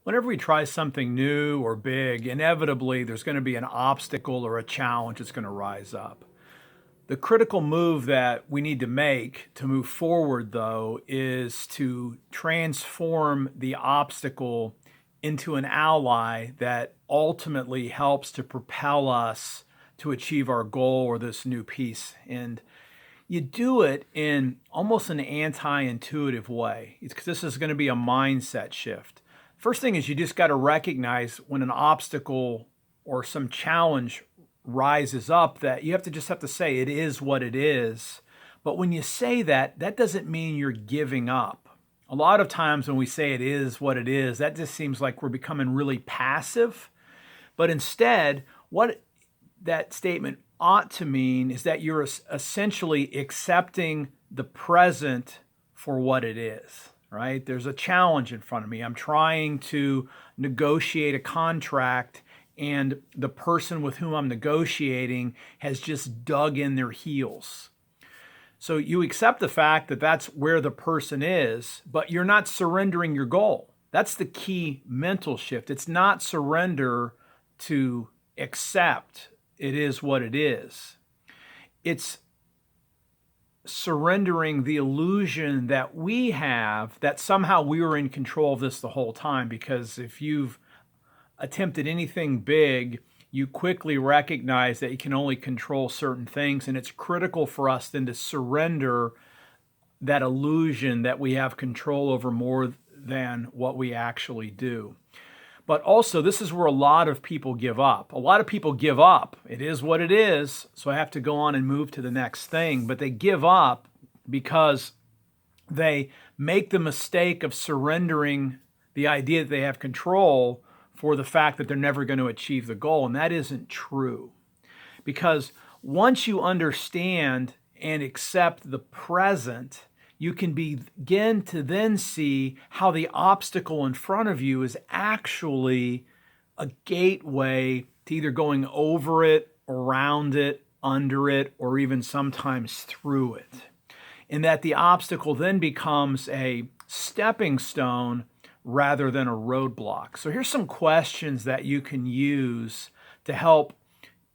Whenever we try something new or big, inevitably there's going to be an obstacle or a challenge that's going to rise up. The critical move that we need to make to move forward, though, is to transform the obstacle into an ally that ultimately helps to propel us to achieve our goal or this new piece. And you do it in almost an anti-intuitive way. It's because this is going to be a mindset shift. First thing is you just got to recognize when an obstacle or some challenge rises up that you have to say it is what it is. But when you say that, that doesn't mean you're giving up. A lot of times when we say it is what it is, that just seems like we're becoming really passive. But instead, what that statement ought to mean is that you're essentially accepting the present for what it is, right? There's a challenge in front of me. I'm trying to negotiate a contract, and the person with whom I'm negotiating has just dug in their heels. So you accept the fact that that's where the person is, but you're not surrendering your goal. That's the key mental shift. It's not surrender to accept it is what it is. It's surrendering the illusion that we have that somehow we were in control of this the whole time. Because if you've attempted anything big, you quickly recognize that you can only control certain things. And it's critical for us then to surrender that illusion that we have control over more than what we actually do. But also, this is where a lot of people give up. A lot of people give up. It is what it is, so I have to go on and move to the next thing. But they give up because they make the mistake of surrendering the idea that they have control for the fact that they're never going to achieve the goal. And that isn't true. Because once you understand and accept the present, you can begin to then see how the obstacle in front of you is actually a gateway to either going over it, around it, under it, or even sometimes through it. And that the obstacle then becomes a stepping stone rather than a roadblock. So here's some questions that you can use to help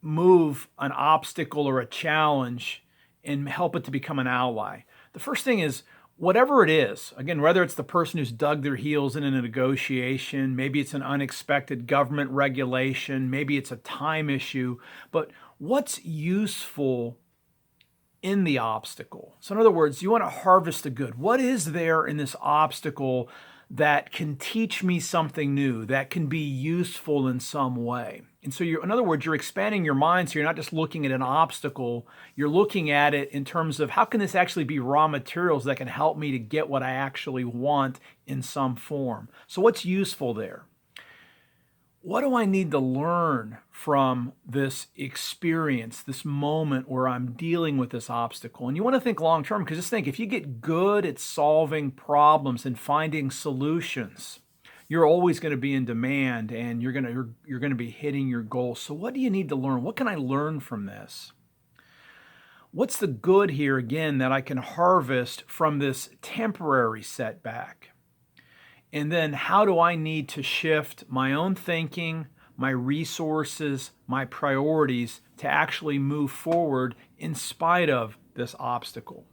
move an obstacle or a challenge and help it to become an ally. The first thing is, whatever it is, again, whether it's the person who's dug their heels in a negotiation, maybe it's an unexpected government regulation, maybe it's a time issue, but what's useful in the obstacle? So in other words, you want to harvest the good. What is there in this obstacle that can teach me something new, that can be useful in some way? And so in other words, you're expanding your mind, so you're not just looking at an obstacle, you're looking at it in terms of how can this actually be raw materials that can help me to get what I actually want in some form. So what's useful there? What do I need to learn from this experience, this moment where I'm dealing with this obstacle? And you want to think long term, because just think, if you get good at solving problems and finding solutions, you're always going to be in demand and you're going to be hitting your goals. So what do you need to learn? What can I learn from this? What's the good here, again, that I can harvest from this temporary setback? And then how do I need to shift my own thinking, my resources, my priorities to actually move forward in spite of this obstacle?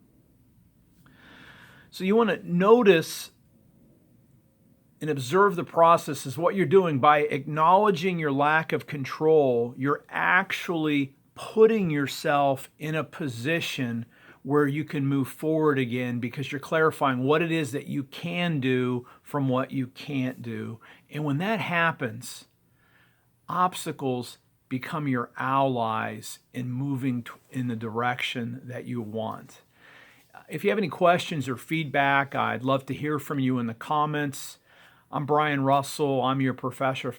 So you want to notice and observe the process as what you're doing. By acknowledging your lack of control, you're actually putting yourself in a position where you can move forward again, because you're clarifying what it is that you can do from what you can't do. And when that happens, obstacles become your allies in moving in the direction that you want. If you have any questions or feedback, I'd love to hear from you in the comments. I'm Brian Russell. I'm your professor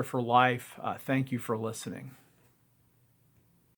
for life. Thank you for listening.